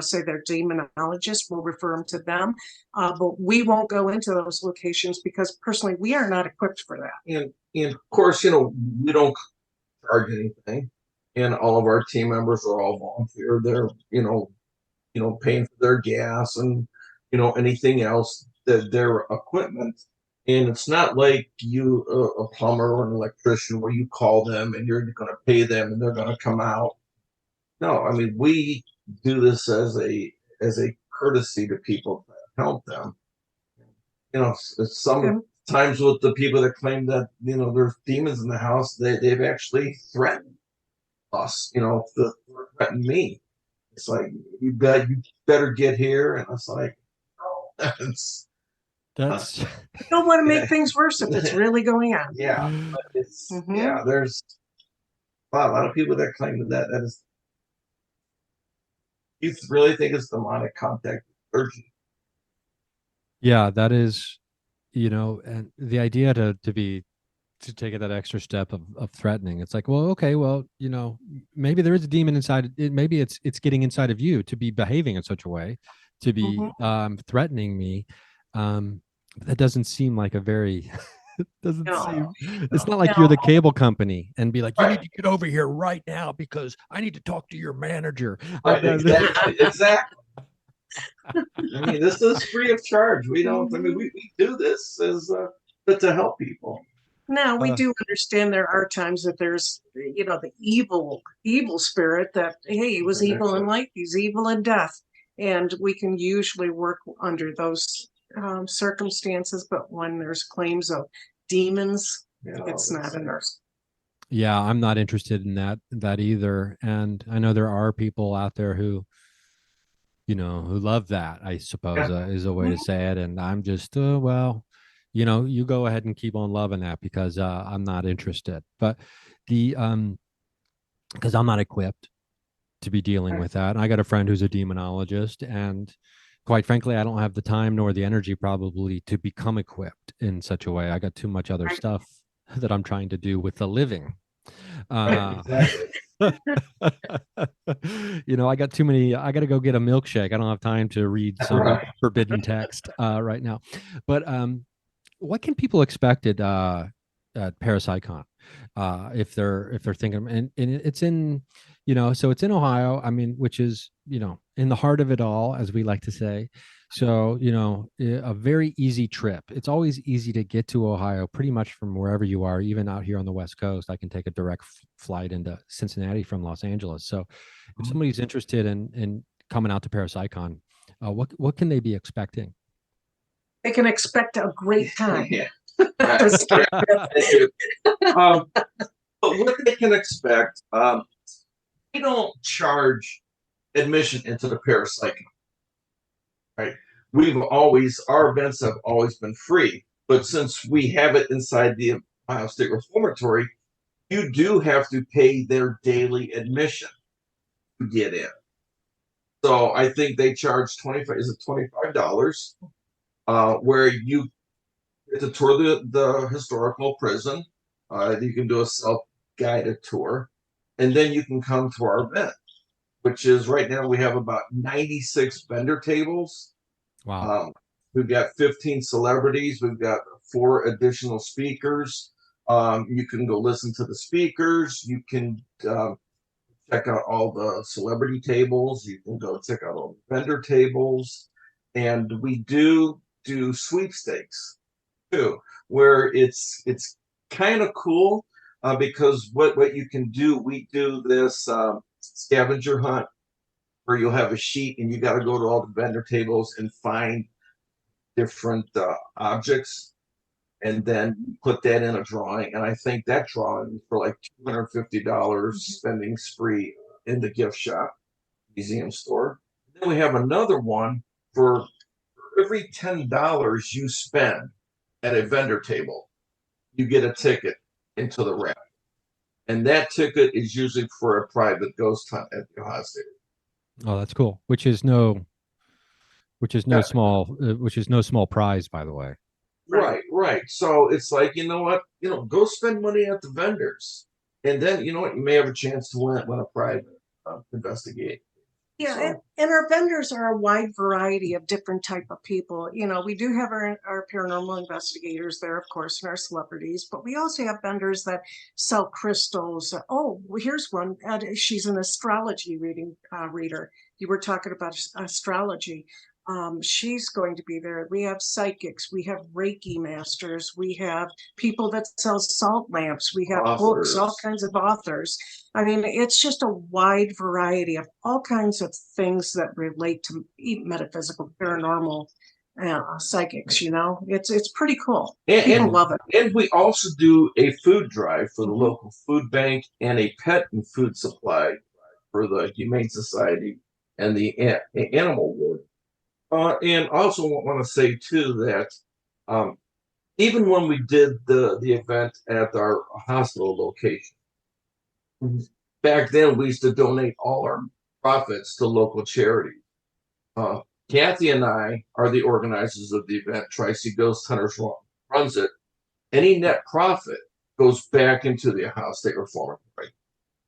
say they're demonologists. We'll refer them to them, but we won't go into those locations because personally we are not equipped for that. And of course, we don't charge anything, and all of our team members are all volunteer. They're paying for their gas and anything else, that their equipment. And it's not like you a plumber or an electrician where you call them and you're going to pay them and they're going to come out. No, I mean, we do this as a courtesy to people to help them. Sometimes with the people that claim that there's demons in the house, they've actually threatened us, to threaten me. It's like, you better get here. And it's like, oh, That's you don't want to make things worse if it's really going on. Yeah, but there's a lot of people that claim that is. You really think it's demonic contact urgent? yeah, that is, and the idea to take it that extra step of threatening. It's like, well, okay, well, maybe there is a demon inside. Maybe it's getting inside of you to be behaving in such a way, to be threatening me. That doesn't seem like a very. Doesn't seem. It's not like you're the cable company and be like, you need to get over here right now because I need to talk to your manager. Right, exactly. I mean, this is free of charge. We don't. I mean, we do this as to help people. Now we do understand there are times that there's, the evil spirit that, hey, he was evil in life, he's evil in death, and we can usually work under those circumstances. But when there's claims of demons, it's not a nurse. Yeah, I'm not interested in that either. And I know there are people out there who love that, I suppose, is a way to say it. And I'm just, well, you go ahead and keep on loving that because I'm not interested. But because I'm not equipped to be dealing with that. And I got a friend who's a demonologist, and quite frankly, I don't have the time nor the energy probably to become equipped in such a way. I got too much other stuff that I'm trying to do with the living. Exactly. I got too many. I got to go get a milkshake. I don't have time to read some forbidden text right now. But what can people expect at ParaPsyCon if they're thinking? And it's in, so it's in Ohio. I mean, which is in the heart of it all, as we like to say. So a very easy trip. It's always easy to get to Ohio, pretty much from wherever you are. Even out here on the West Coast, I can take a direct flight into Cincinnati from Los Angeles. So if somebody's interested in coming out to ParaPsyCon, what can they be expecting? They can expect a great time. Yeah. But what they can expect, we don't charge admission into the ParaPsyCon. Right. Our events have always been free, but since we have it inside the Ohio State Reformatory, you do have to pay their daily admission to get in. So I think they charge $25, where you get to tour the historical prison. You can do a self-guided tour, and then you can come to our event, which is right now we have about 96 vendor tables. Wow. We've got 15 celebrities. We've got 4 additional speakers. You can go listen to the speakers. You can check out all the celebrity tables. You can go check out all the vendor tables. And we do sweepstakes too, where it's kind of cool because what you can do, we do this scavenger hunt where you'll have a sheet and you got to go to all the vendor tables and find different objects and then put that in a drawing. And I think that drawing for like $250 spending spree in the gift shop, museum store. Then we have another one for every $10 you spend at a vendor table, you get a ticket into the raffle. And that ticket is usually for a private ghost hunt at the Ohio State. Oh, that's cool. Yeah. Which is no small prize, by the way. Right, right. So it's like, you know what? Go spend money at the vendors. And then, you know what? You may have a chance to win a private investigate. Yeah, So, and our vendors are a wide variety of different type of people. We do have our paranormal investigators there, of course, and our celebrities, but we also have vendors that sell crystals. Oh, well, here's one. She's an astrology reader. You were talking about astrology. She's going to be there. We have psychics. We have Reiki masters. We have people that sell salt lamps. We have books, all kinds of authors. I mean, it's just a wide variety of all kinds of things that relate to metaphysical, paranormal, psychics. It's pretty cool. People love it. And we also do a food drive for the local food bank and a pet and food supply for the Humane Society and the Animal Ward. And also want to say too that even when we did the event at our hospital location, back then we used to donate all our profits to local charities. Kathy and I are the organizers of the event. Tri-C Ghost Hunters runs it. Any net profit goes back into the Ohio State Reformatory.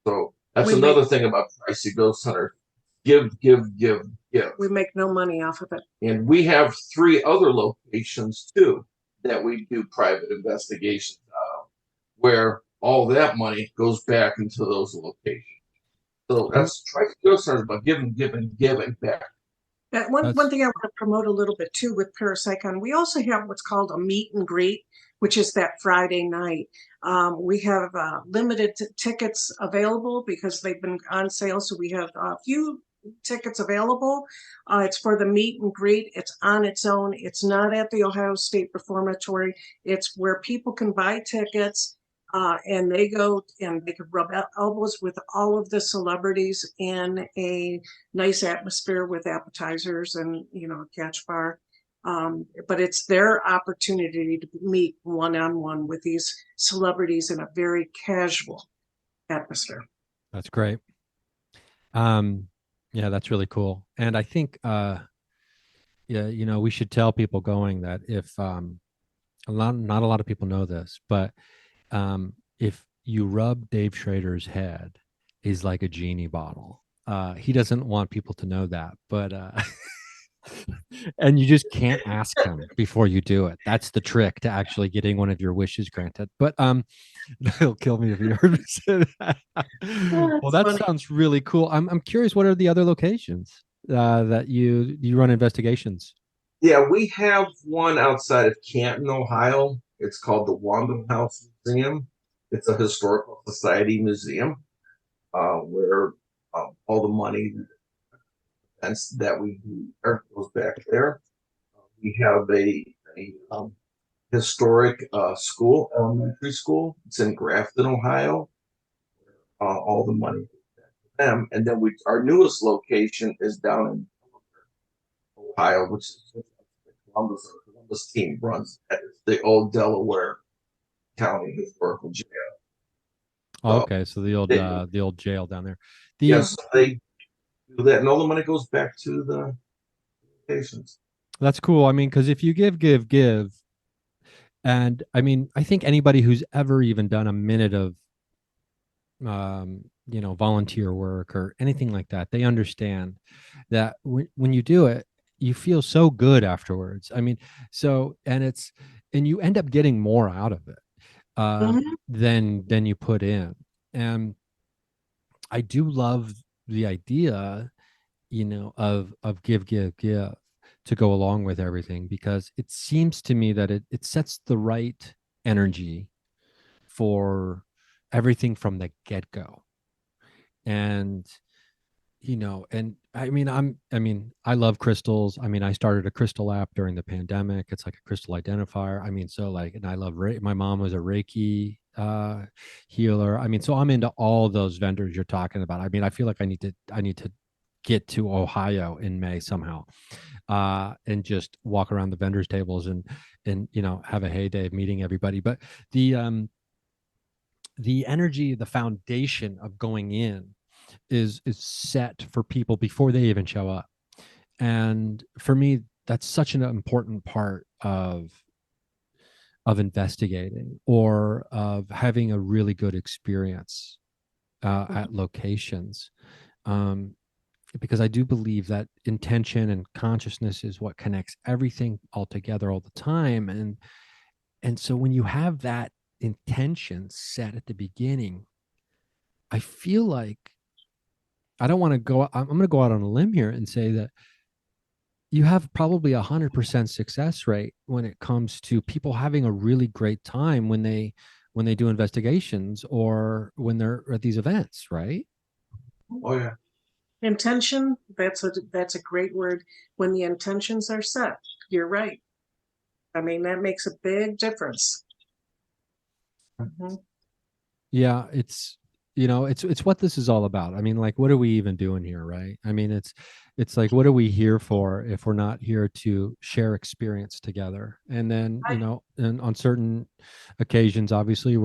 So that's another thing about Tri-C Ghost Hunters. Give, give, give, give. We make no money off of it. And we have 3 other locations too that we do private investigations where all that money goes back into those locations. So that's Tri-C Ghost Hunters about giving back. One thing I want to promote a little bit too with ParaPsyCon, we also have what's called a meet and greet, which is that Friday night. We have limited tickets available because they've been on sale. So we have a few tickets available. It's for the meet and greet. It's on its own. It's not at the Ohio State Reformatory. It's where people can buy tickets and they go and they can rub elbows with all of the celebrities in a nice atmosphere with appetizers and, a catch bar. But it's their opportunity to meet one-on-one with these celebrities in a very casual atmosphere. That's great. Yeah, that's really cool. And I think, we should tell people going that if not a lot of people know this, but if you rub Dave Schrader's head, he's like a genie bottle. He doesn't want people to know that, but and you just can't ask him before you do it. That's the trick to actually getting one of your wishes granted. But he'll kill me if he heard me say that. Well, that funny. Sounds really cool. I'm curious, what are the other locations that you run investigations? Yeah, we have one outside of Canton, Ohio. It's called the Wandham House Museum. It's a historical society museum where all the money that we do goes back there. We have a historic elementary school. It's in Grafton, Ohio. All the money goes back to them. And then our newest location is down in Ohio, which is Columbus team runs the old Delaware County Historical Jail. Oh, okay, so the old jail down there. Yes, they do that, and all the money goes back to the patients. That's cool. I mean, because if you give, and I mean, I think anybody who's ever even done a minute of, volunteer work or anything like that, they understand that when you do it, you feel so good afterwards. I mean, and you end up getting more out of it than you put in. And I do love the idea, of give to go along with everything, because it seems to me that it sets the right energy for everything from the get-go. And and I love crystals. I mean, I started a crystal app during the pandemic. It's like a crystal identifier. I mean, so like, and I love my mom was a Reiki healer. I mean, so I'm into all those vendors you're talking about. I mean, I feel like I need to get to Ohio in May somehow, and just walk around the vendors tables and have a heyday of meeting everybody. But the energy, the foundation of going in is set for people before they even show up. And for me, that's such an important part of investigating or of having a really good experience at locations. Because I do believe that intention and consciousness is what connects everything all together all the time. And so when you have that intention set at the beginning, I feel like I don't want to go. I'm going to go out on a limb here and say that you have probably 100% success rate when it comes to people having a really great time when they do investigations or when they're at these events, right? Oh yeah. Intention, that's a great word. When the intentions are set, you're right. I mean, that makes a big difference. Mhm. Yeah, it's what this is all about. I mean, like, what are we even doing here, right? I mean, it's like, what are we here for if we're not here to share experience together? And then, and on certain occasions, obviously,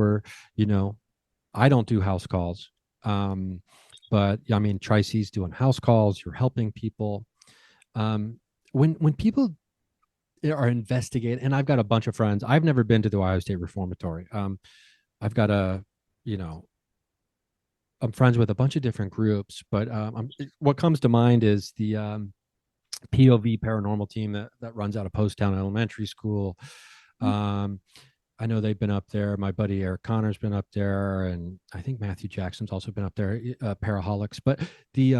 I don't do house calls. But I mean, Tricey's doing house calls, you're helping people. When people are investigating, and I've got a bunch of friends. I've never been to the Ohio State Reformatory. I've got you know, I'm friends with a bunch of different groups, but what comes to mind is the POV paranormal team that runs out of Poasttown Elementary School. I know they've been up there. My buddy Eric Connor's been up there, and I think Matthew Jackson's also been up there. Paraholics, but the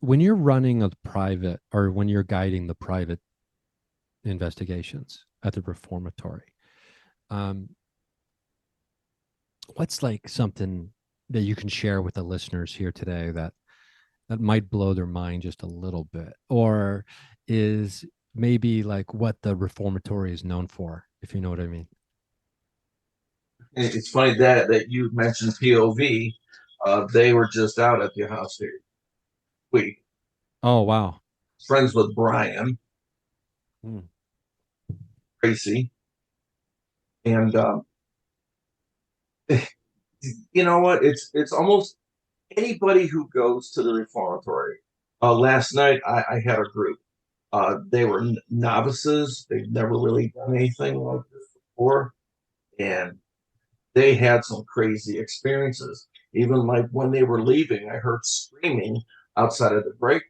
when you're running a private or when you're guiding the private investigations at the reformatory, what's like something that you can share with the listeners here today that might blow their mind just a little bit, or is maybe like what the reformatory is known for, if you know what I mean? It's funny that you mentioned POV. They were just out at the house here. We Oh, wow. friends with Brian Hmm. Tracy, and you know what? It's almost anybody who goes to the reformatory. Last night I had a group. They were novices. They've never really done anything like this before, and they had some crazy experiences. Even like when they were leaving, I heard screaming outside of the break room.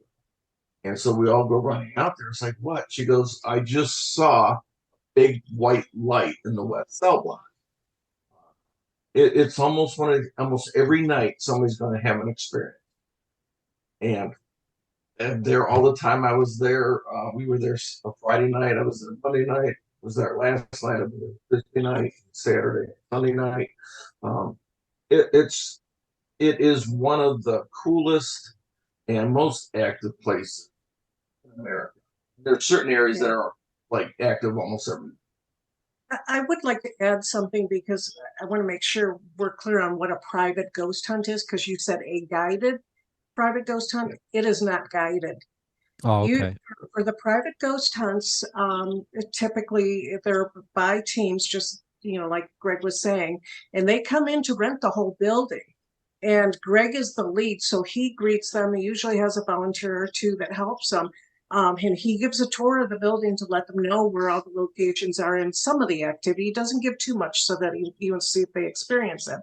And so we all go running out there. It's like, what? She goes, I just saw a big white light in the west cell block. It's almost almost every night somebody's going to have an experience. And there all the time I was there. We were there a Friday night. I was there Monday night. I was there last night. I was there Thursday night, Saturday, Sunday night. Um, it, it's it is one of the coolest and most active places in America. There are certain areas that are like active almost every. I would like to add something because I want to make sure we're clear on what a private ghost hunt is, because you said a guided private ghost hunt. It is not guided. Oh, You okay. for the private ghost hunts, typically they're by teams, just like Greg was saying, and they come in to rent the whole building. And Greg is the lead, so he greets them. He usually has a volunteer or two that helps them. And he gives a tour of the building to let them know where all the locations are and some of the activity. He doesn't give too much so that he will see if they experience it.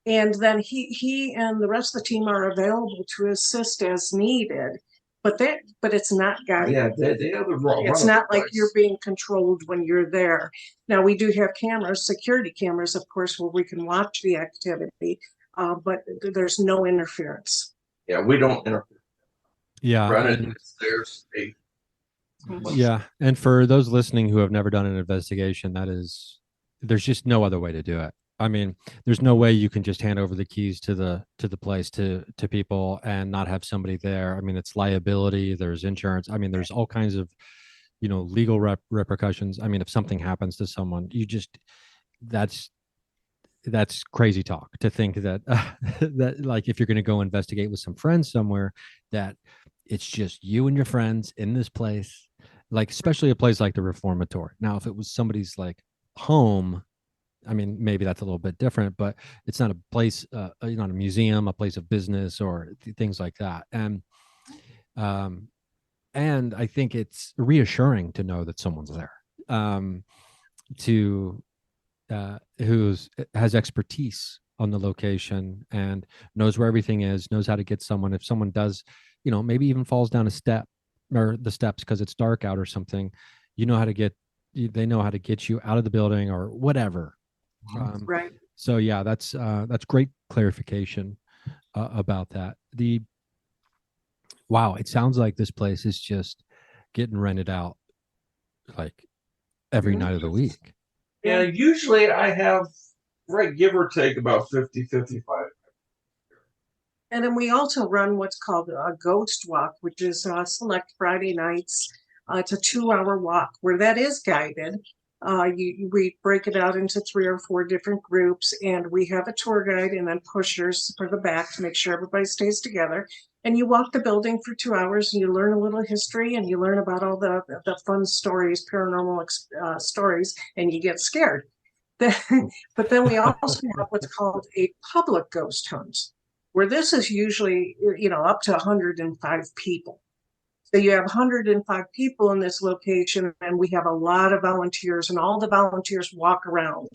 And then he and the rest of the team are available to assist as needed. But it's not guided. Yeah, they have the raw. It's not like you're being controlled when you're there. Now we do have cameras, security cameras, of course, where we can watch the activity, but there's no interference. Yeah, we don't interfere. Yeah. Run it. And It's theirs. yeah. And for those listening who have never done an investigation, there's just no other way to do it. I mean, there's no way you can just hand over the keys to the place to people and not have somebody there. I mean, it's liability, there's insurance. I mean, there's all kinds of, legal repercussions. I mean, if something happens to someone, that's that's crazy talk to think that that like if you're going to go investigate with some friends somewhere, that it's just you and your friends in this place, like especially a place like the Reformatory. Now, if it was somebody's like home, I mean, maybe that's a little bit different, but it's not a place, not a museum, a place of business or things like that. Um, and I think it's reassuring to know that someone's there, to who's has expertise on the location and knows where everything is, knows how to get someone. If someone does, maybe even falls down a step or the steps because it's dark out or something, how to get. They know how to get you out of the building or whatever. Right. So yeah, that's great clarification about that. Wow, it sounds like this place is just getting rented out like every night of the week. Yeah, usually I have, right, give or take about 50, 55. And then we also run what's called a ghost walk, which is select Friday nights. It's a 2-hour walk where that is guided. We break it out into 3 or 4 different groups, and we have a tour guide and then pushers for the back to make sure everybody stays together. And you walk the building for 2 hours, and you learn a little history, and you learn about all the fun stories, paranormal stories, and you get scared. But then we also have what's called a public ghost hunt, where this is usually, up to 105 people. So you have 105 people in this location, and we have a lot of volunteers, and all the volunteers walk around.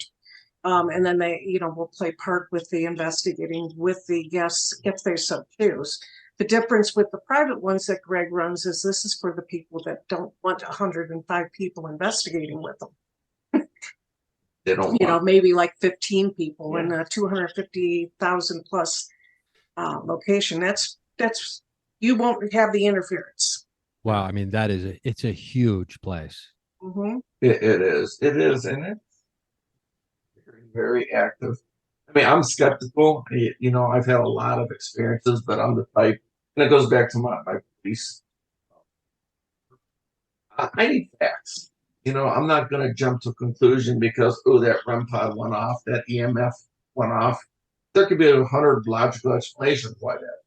And then they, will play part with the investigating with the guests if they so choose. The difference with the private ones that Greg runs is this is for the people that don't want 105 people investigating with them. They don't maybe like 15 people in a 250,000 plus location. That's you won't have the interference. Wow, I mean it's a huge place. Mm-hmm. It is, and it's very, very active. I mean, I'm skeptical. I've had a lot of experiences, but I'm the type, and it goes back to my police. I need facts. I'm not going to jump to a conclusion because, that REM pod went off, that EMF went off. There could be 100 logical explanations why that.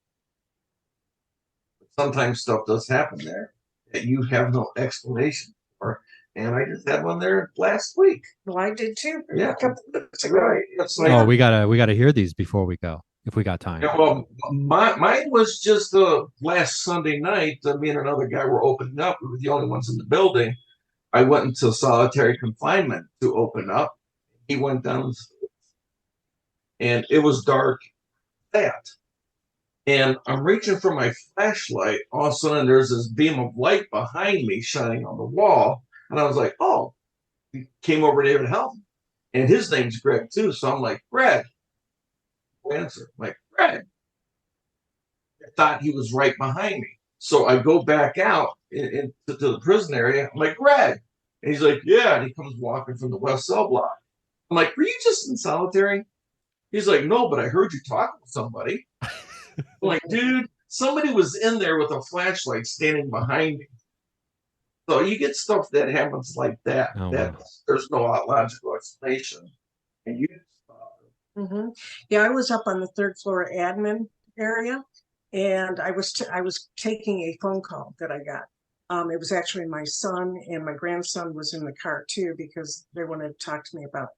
But sometimes stuff does happen there that you have no explanation for. And I just had one there last week. Well, I did too. Yeah, Right. It's like, Oh, we gotta hear these before we go, if we got time. yeah, well, mine was just last Sunday night. Me and another guy were opening up. We were the only ones in the building. I went into solitary confinement to open up. He went down, and it was dark. And I'm reaching for my flashlight. All of a sudden, there's this beam of light behind me shining on the wall, and I was like, "Oh!" He came over to David help, and his name's Greg too. So I'm like, "Greg." Answer, I'm like, Greg. I thought he was right behind me. So I go back out into the prison area. I'm like, Greg. And he's like, yeah. And he comes walking from the West Cell block. I'm like, were you just in solitary? He's like, no, but I heard you talking to somebody. I'm like, dude, somebody was in there with a flashlight standing behind me. So you get stuff that happens like that. Wow. There's no logical explanation. And you Mm-hmm. Yeah, I was up on the 3rd floor admin area, and I was taking a phone call that I got. It was actually my son, and my grandson was in the car too because they wanted to talk to me about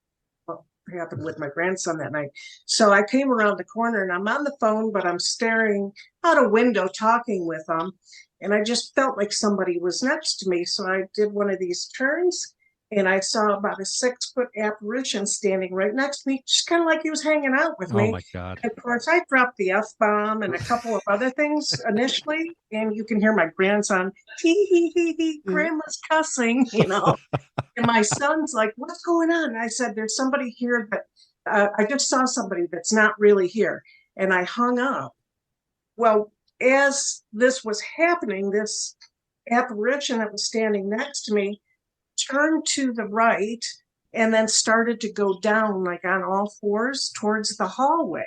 what happened with my grandson that night. So I came around the corner, and I'm on the phone, but I'm staring out a window talking with them, and I just felt like somebody was next to me. So I did one of these turns, and I saw about a 6-foot apparition standing right next to me, just kind of like he was hanging out with me. Oh my God. Of course, I dropped the F-bomb and a couple of other things initially, and you can hear my grandson, he, grandma's cussing, And my son's like, what's going on? And I said, there's somebody here that I just saw somebody that's not really here. And I hung up. Well, as this was happening, this apparition that was standing next to me turned to the right and then started to go down like on all fours towards the hallway.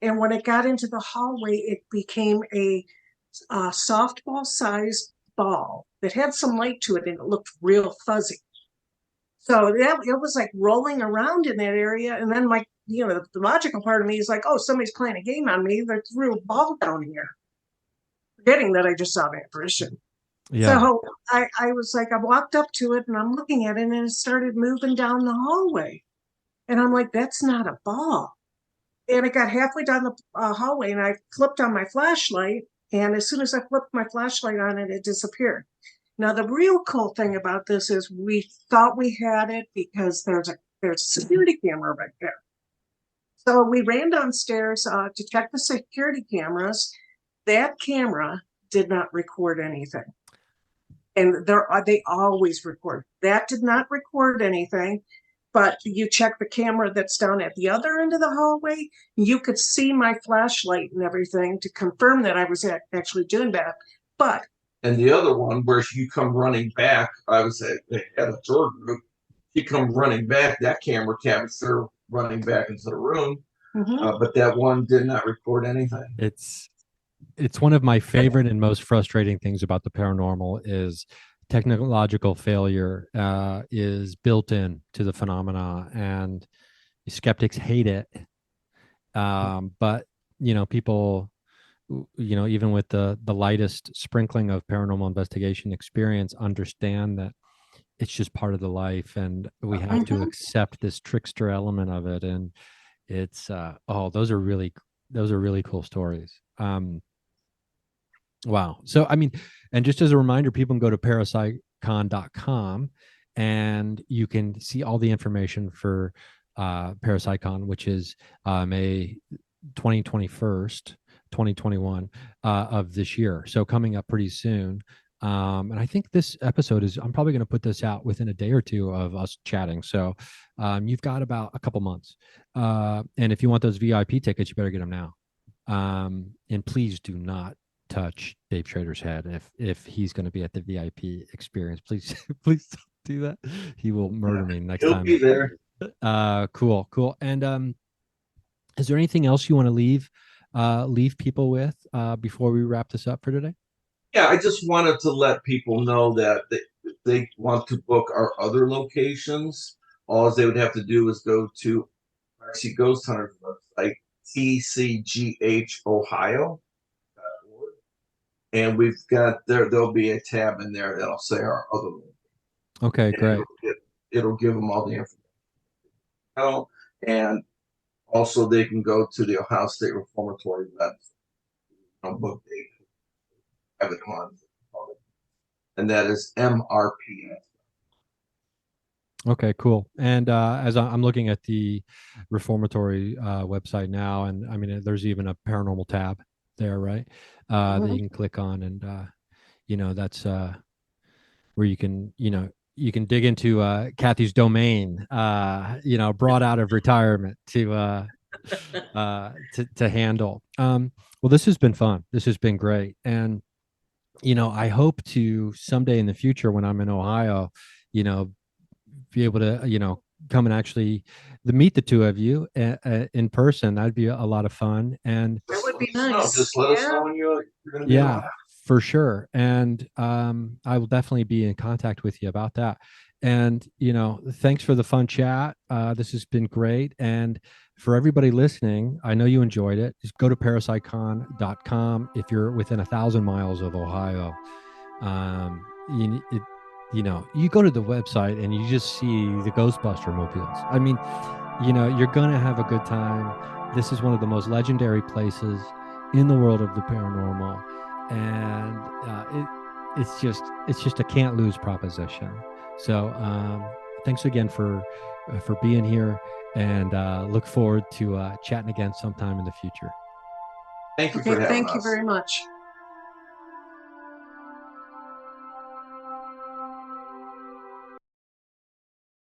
And when it got into the hallway, it became a softball sized ball that had some light to it, and it looked real fuzzy. So that it was like rolling around in that area. And then the logical part of me is like, oh, somebody's playing a game on me. They threw a ball down here, forgetting that I just saw an apparition. Yeah. So I was like, I walked up to it and I'm looking at it, and it started moving down the hallway. And I'm like, that's not a ball. And it got halfway down the hallway, and I flipped on my flashlight. And as soon as I flipped my flashlight on it, it disappeared. Now, the real cool thing about this is we thought we had it because there's a security camera right there. So we ran downstairs to check the security cameras. That camera did not record anything. And they always record. That did not record anything. But you check the camera that's down at the other end of the hallway, you could see my flashlight and everything to confirm that I was actually doing that. But and the other one where you come running back, I was at a tour group. You come running back, that camera captured running back into the room, but that one did not record anything. It's one of my favorite and most frustrating things about the paranormal is technological failure is built in to the phenomena, and skeptics hate it. But people, even with the lightest sprinkling of paranormal investigation experience, understand that it's just part of the life, and we have to accept this trickster element of it. And it's those are really cool stories. Wow. So, and just as a reminder, people can go to ParaPsyCon.com and you can see all the information for ParaPsyCon, which is May 2021 of this year. So coming up pretty soon. And I think this episode I'm probably going to put this out within a day or two of us chatting. So you've got about a couple months. And if you want those VIP tickets, you better get them now. And please do not touch Dave Schrader's head if he's going to be at the VIP experience. Please don't do that. He will murder me next time. He'll be there. Cool. And is there anything else you want to leave people with before we wrap this up for today? Yeah, I just wanted to let people know that if they want to book our other locations, all they would have to do is go to Piracy Ghost Hunters website, tcghohio.org. And we've got there'll be a tab in there that'll say our other locations. Okay, great. It'll give them all the information. And also they can go to the Ohio State Reformatory website, book date, have it on, and that is MRPS. Okay, cool. And as I'm looking at the Reformatory website now, and there's even a paranormal tab there, right? That you can click on, and that's where you can dig into Kathy's domain, brought out of retirement to handle. Well, this has been fun. This has been great, and I hope to someday in the future when I'm in Ohio, be able to come and actually meet the two of you in person. That'd be a lot of fun. And that would be nice. Just let us know when you're going to be on. For sure. And I will definitely be in contact with you about that. And thanks for the fun chat. This has been great. And for everybody listening, I know you enjoyed it. Just go to parapsycon.com if you're within 1,000 miles of Ohio. You go to the website and you just see the Ghostbuster mobiles. You're going to have a good time. This is one of the most legendary places in the world of the paranormal. And it's just a can't lose proposition. So thanks again for being here, and look forward to chatting again sometime in the future. Thank you for having us. Thank you very much.